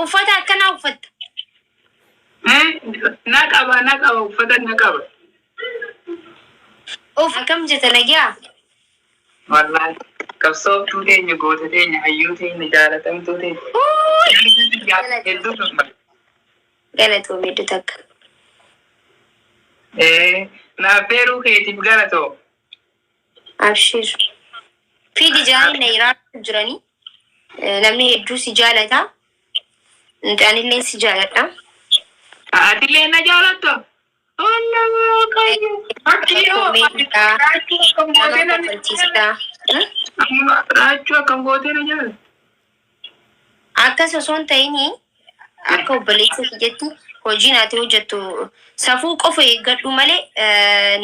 uffata akkana uffata. Naqaba uffata naqaba. Akkam jetta nagaa? Wallahi qabsooftuu teenya goota teenya hayyuu teenya jaalatamtuu teenya. Galatoo meedu takka. Naafeeruu keetiif galatoo. Abshir. Fiidi jaanii na iraatu jiranii. Namni hedduu si jaalata. Anillee si jaaladha. Atillee na jaalatta? Raachuu akkam gootee na jaalata? Akkas osoo hin ta'inii akka obboleessa kiyyaatti hojii naati hojjettu safuu qofa eeggadhu malee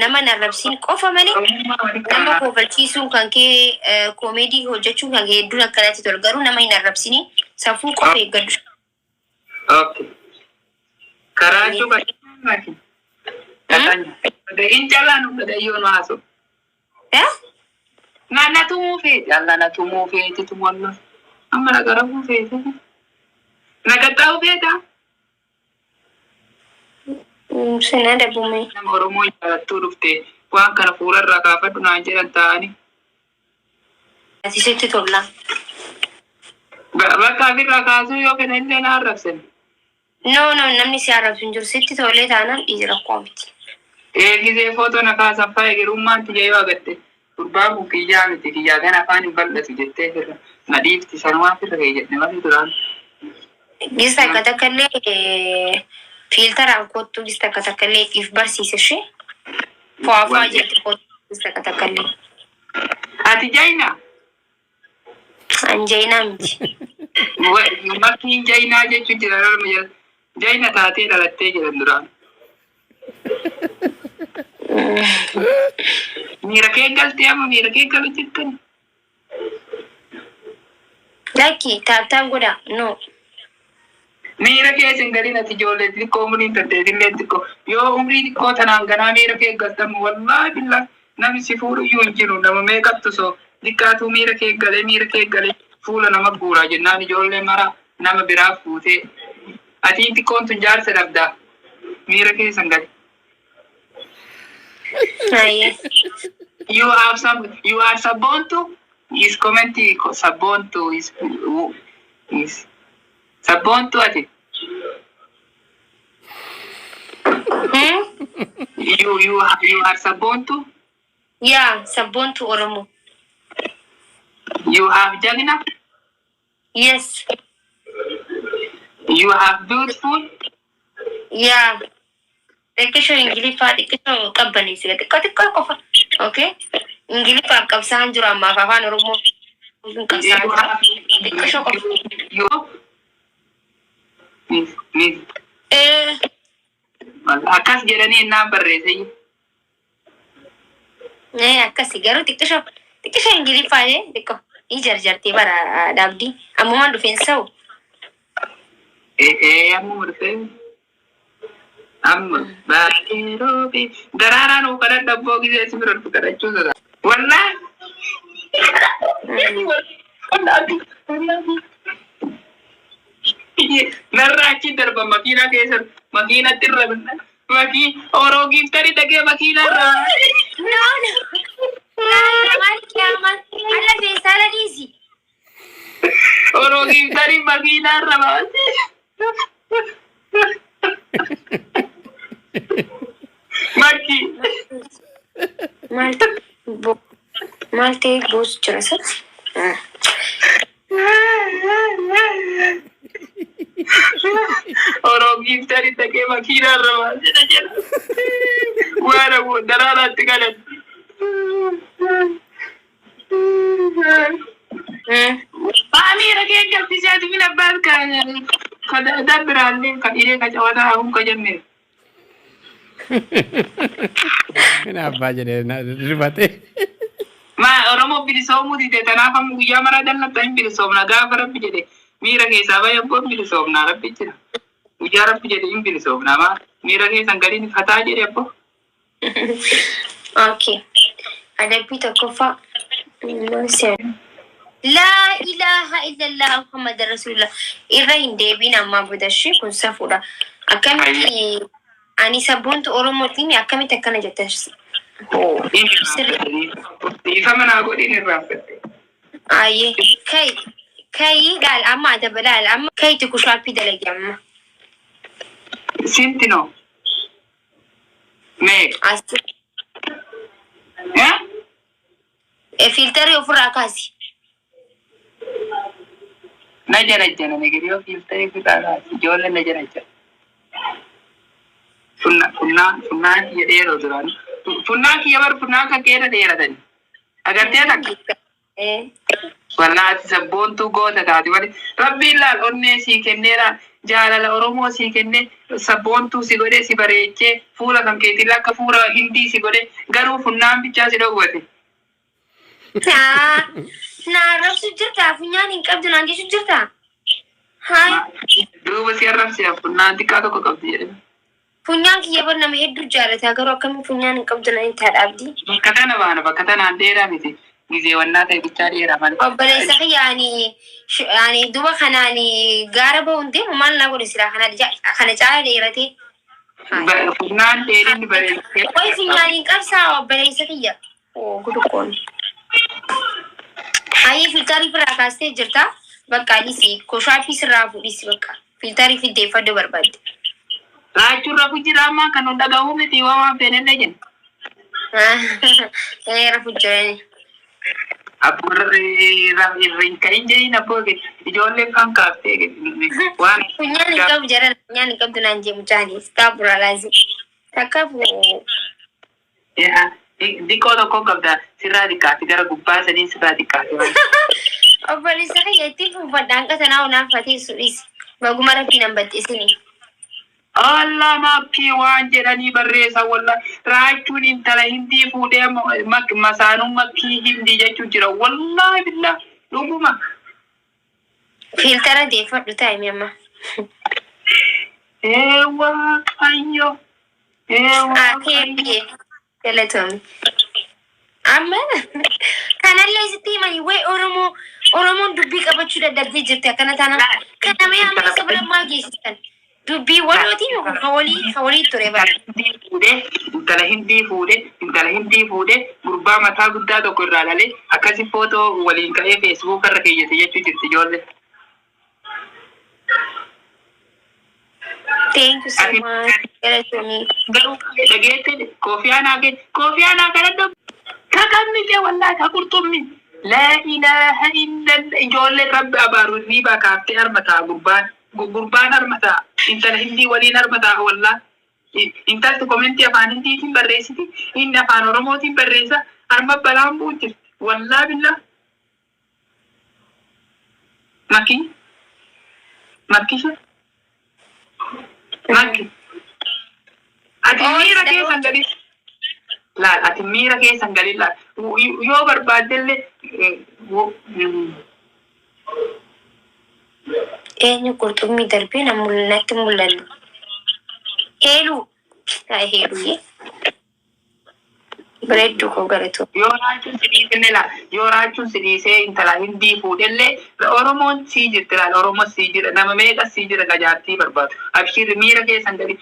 nama narrabsiin qofa malee nama kofalchiisuun kan kee koomedii hojjechuun kan kee hedduun akkanatti tolu garuu nama hin arrabsinii safuu qofa eeggadhu. Okay. Karaachuu baay'ee in jalaan gadayyoon waasu. Nana tumuu feeti. Alla na tumuu feeti tumollo. Amma na garabuu feeti. Na gattaa'u feeta. Sena dabbume. Nama Oromoo jaalattuu dhufte waan kana fuularraa kaafadhu naan jedhan ta'anii. Asitti tolla. Bakka ofirraa kaasuu yoo fedhan illee na arrabsan. No, namni si arrabsu jiru sitti tolee taanaan dhiira koomiti. Eegisee footoo na kaasan faaya girummaan tiyya yoo agatte gurbaan kun kiyyaa miti kiyyaa kan afaan hin bal'atu jettee firra na dhiifti sanumaa firra kee jette malee duraan. Gista akka takkallee filteraan kottuu gista akka takkallee if barsiise ishee fo'afaa jette kottuu gista akka takkallee. Ati jaina? An jainaa miti. Makkiin jainaa jechuun jira dhalma jira. Jaina taatee dhalattee jiran duraan. Miira kee galtee amma miira kee galu jettan. Lakki taaptaan godha no. Miira kee sin galin ati ijoollee xiqqoo umriin tatteetillee xiqqoo yoo umrii xiqqoo tanaan ganaa miira kee galtamu wallahi billah namni si fuudhu iyyuu hin jiru nama meeqattu soo xiqqaatu miira kee galee fuula nama guuraa jennaan ijoollee mara nama biraa fuutee ati xiqqoon tun jaarsa dhabdaa miira kee san gali. You are Sabontu. Is commenting Sabontu is Sabontu ati. You are Sabontu. Yeah, Sabontu Oromo. You have Jagna. Yes. You have beautiful. Yeah. Tekisho Ingilifa, tekisho kabani sila. Tikko kofa. Okay. Ingilifa kabsahan jura amma afaan Oromoo. Kabsahan. Tekisho kofa. You. Miss. Akas jedhanii naan barreesse. Akkasi garuu tekisho Ingilifa tikko. Ijarjartee bara dabdi. Ammumaan dhufeensaa'u. Ammuma dhufee. Amma baay'ee daraaraan uffata dabboo gisee si bira dhufu kadhachuu sodaa. Wallaahi. Narraa achi darba makiinaa keessa makiinatti irra binna. Oroo giiftarii dhagee makiinaa irraa. Alla feesala dhiisi. Oroo giiftarii makiinaa irra baasee. Maki. Malte bos jasa. Orang giftari tak makina ramah. Wala wo darara tigalan. Pami lagi yang bisa dibilang kan. Kada ada berani kan ini kacauan aku kajamin. Kenapa jadi ribate? Ma Oromoo bilisoomu dide tanaafamu guyyaa maraa dannataan bilisoomna gaafa rabbi jedhe miira keessaa baay'abboon bilisoomnaa rabbi jira. Guyyaa rabbi jedhe hin bilisoomnaa maa miira keessan galiin fataa jedhe abbo. Okay. Adabbii tokkoffaa لا إله إلا الله محمد رسول الله إرين ديبين أما بدشي كن سفورة أكمتي أني سبونت أورموتيني أكمتي كنا جتش هو إذا ما نقول إني رافض أيه كي قال أما دبلال أما كي تكشف بدلك أما سنتينو ميك ها فلتر يفرع كاسي نجنا نجريو فلتر يفرع جول نجنا فنا يديرو دران فنا كيبر فنا كيرا ديرادن أجر تيرك والله تزبون تو قوة تاتي ولي ربي الله أني سيكنيرا جالال أورومو سيكني سبون تو سيقولي سيبريتشي فورا كم كيتلا كفورا هندي سيقولي غرو فنان بيتشا سيدوغوتي نعرف سجرتا فنان إنكب دنانجي سجرتا هاي دوبا سيارم سيا فنان تكاتو كقبدي فنان كي يبر نمي هدو جارتا غرو كم فنان إنكب دنانجي تار عبدي بكتانا بانا بكتانا عنديرا ميتي gize wannan kai bicari raman obbole sahi yani duba khanani garaba unde man la gori sira khana jaa deerate funan deerin bare koy finani qarsa obbole sahi ya o gudukon ayi filtari pra kaste jirta bakka disi ko shafi sirra fudisi bakka filtari fidde fadde barbad raachurra fujirama kanu daga humiti wawa benende jen rafujjani Aburrin kain jadi napa ke ijolle kan kafe ke wan nyani kam tunan je mutani stabura lazi takabu ya di kodo ko kabda siradi ka tigara gubba sani siradi ka obali sahi yati fu badang ka sana una fati suris bagumara pinam bat isini Allah mafi wanjerani barresa walla raachun intala hindi fude mak masanu makki hindi jechu jira wallahi billah luguma filtera de fadu time amma ewa ayo ewa kebi teleton amma kanalle ziti mani we oromo dubbi qabachu dadabbe jirta kana tana kana me amma sabra magisitan dubbi waloti hawali tureba intala hindi fude gurba mata gudda do korralale akasi photo walin kale facebook ar kayete yechu jirti jolle thank you so much eletoni garu dagete kofiana kada do kakammi je wallahi kakurtummi la ilaha illa jolle rabbi abaru riba kaafte armata gurban armata intala hindi walin armata walla intal tu commenti afan hindi tin barresiti in afan oromo tin barresa arma balam butir walla billah maki ati mira ke sangali la yo barbadelle enyu kurtummi darbina mulnatti mullallu helu ye bread ko gareto yo raachun sidise intala hindi fudelle oromon sijitra oromo sijira nama mega sijira gajati barbad abshir mira ke sangali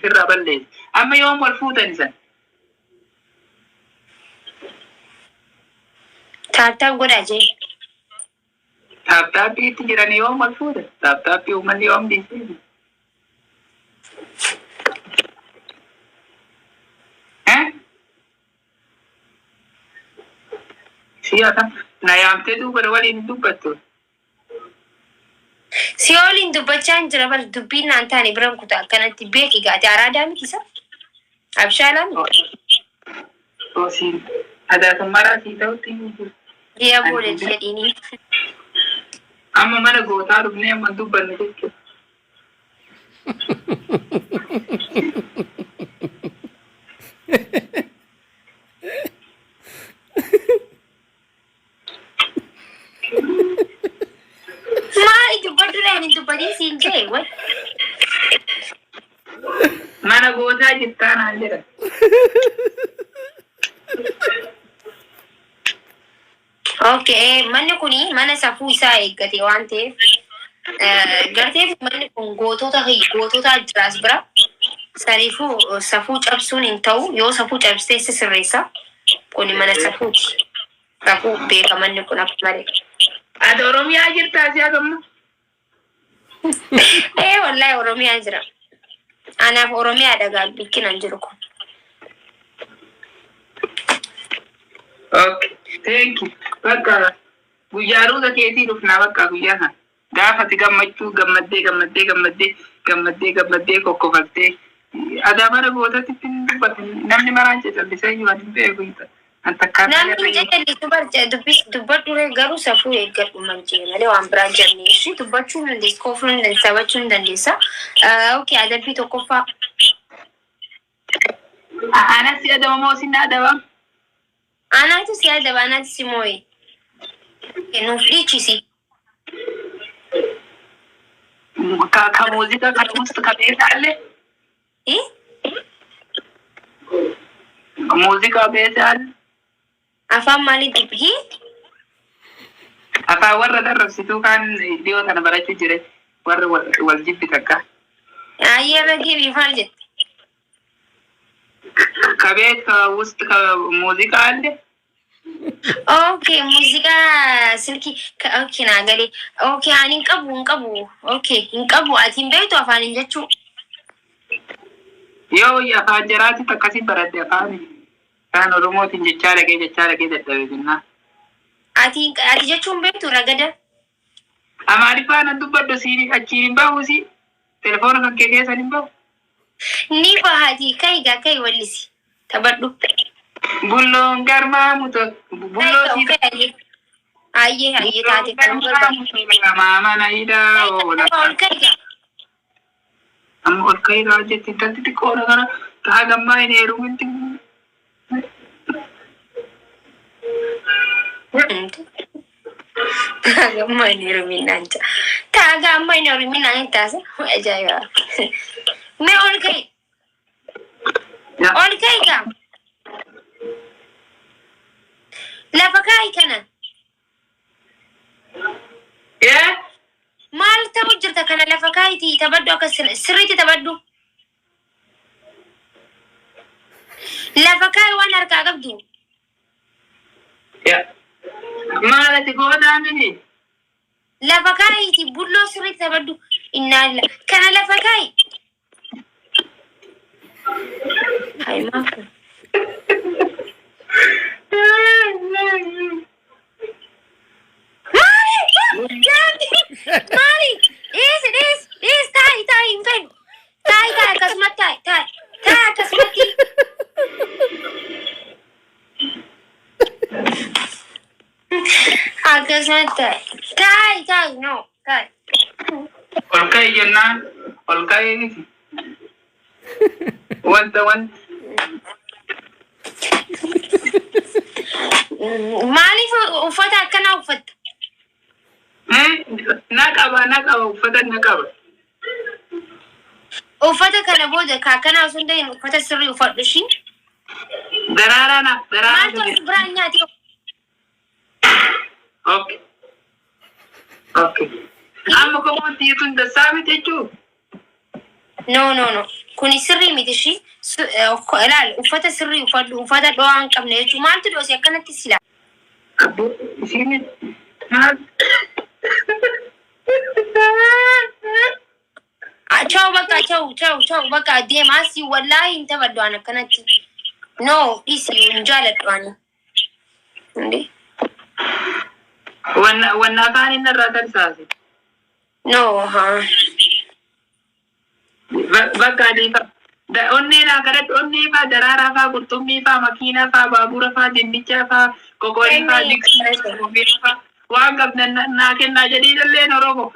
firra balle amma yom wal fudan san tata godaje tapi itu jirani yom wal fudan tapi uman yom di sini siapa nayamte tu berwalin tu betul siolin tu bacaan jerabar dubin antani beram kuta kana tibeki ga arada mi kisa abshalan oh si ada semara si tahu tinggi dia boleh jadi ini amma mana gota rubne mandu banne ke mana gota jitta na jira Okay, manni kuni mana safuu isaa eeggate waan ta'eef garteef manni kun gootota jiraas bira sariifuu safuu cabsuun hin ta'u yoo safuu cabsitee sirreessa kuni mana safuuti. Safuu beeka manni kun akka malee. Ati Oromiyaa jirtaa si agamma? Wallahi Oromiyaa jira. Anaaf Oromiyaa dhagaa bikkinan jiru kun. Okay, thank you. Bakka guyyaa ruuza keetii dhufnaa bakka guyyaa kana. Gaafati gammachuu gammaddee kokkofattee adaamara gootatti dubbatu namni maraan callisee yoo adii beeku hin namni jalli dubbadhu garuu safuu eeggadhu malee malee waan biraan jennee ishii dubbachuu dandeessa koofuu dandeessa taphachuu dandeessa. Okay, adabbii tokkoffaa. Ana si adaba moo si adaba? Anaatu si adaba anaatu si mooyi. Nuuf dhiichisi. Ka muuziqaa kan mustu kabeessa alle? Muuziqaa beessa alle? Afaan maalii dubbii? Afaan warra darrabsituu kan dhiyoo kana barachuu jire warra wal jibbi takka. Ayyaana gibi maal jette? Kabeessa wustu ka muuziqaa alle? Okay, muuziqaa silkii okay naa galee. Okay, ani hin qabu. Okay, hin qabu ati hin beektu afaan hin jechuu. Yoo afaan jiraati takkasi baradde afaan kan Oromootiin jechaa dhagee dadhabee jennaan. Ati jechuun beektu ragada. Amaariffaan an dubbaddu siini achiin hin bahu si telefoona kan kee keessan hin bahu. Ni bahati kai wallisi tabbadhu. Bulloon garmaa muto bulloo si Ayye taate kan barbaadu. Mama na ida ola. Am ol kai rajetti tanti ko na kana ta gamma ine ruminti. Tagamma ine ruminancha. Tagamma ine ruminancha sa ajaya. Me ol kai. Ol kai ga. Lafa kai kana. Maal ta'u jirta kana lafa kaayiti tabaddu akka sirriitti tabaddu. Lafa kaay waan harkaa qabdu. Maal ati goodaa mini? Lafa kaayiti bulloo sirriitti tabaddu. Innaalla kana lafa kaay. Hai maafu. Mari, is tai infant. Tai kasmat tai kasmati. Kasmat tai no tai. Olkai jenna, olkai ni. One. Mali uffata akkana uffata. Naqaba uffata. Uffata kana booda kana sun dai uffata sirrii uffadhu shi. Darara. Maaltu biraan nyaati. Okay. Amma komonti kun da sabi techu. No. Kuni sirrii miti shi. Ilaal uffata sirrii uffadhu uffata dho'aan qabne jechuun maaltu dhoose akkanatti sila. Abbo isini maal Ciao baka deemaa si wallahi hin tabaddu ana kanatti. No, isi hin jaaladhu ani. Inde? Wanna afaan inni irraa tarsaase. No, Bakka adiifa. Onneen akkanatti onnee faa daraaraa faa qurxummii faa makiinaa faa baabura faa dinnichaa faa kokorii faa jiksii faa waan qabdan naa kennaa jedhii jalleen Oromoo.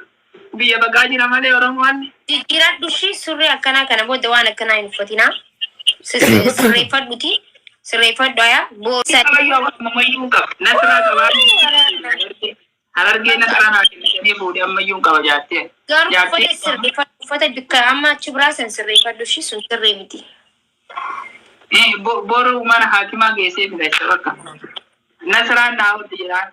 Biyya bakkaa jira malee Oromoon. Jijjiiradhu shi surree akkanaa kana booda waan akkanaa hin uffatinaa. Sirreeffadhuti. Sirreeffadhu ayaa. Boosa. Ammayyuun qaba. Nasiraa qabaa. Harargee nasiraa naa kennitanii fuudhee ammayyuun qaba jaattee. Garuu uffata bikka amma achi biraa san sirreeffadhu shi sun sirree miti. Boru mana hakimaa geessee fida isa bakka. Nasiraan naa hojii jiraan.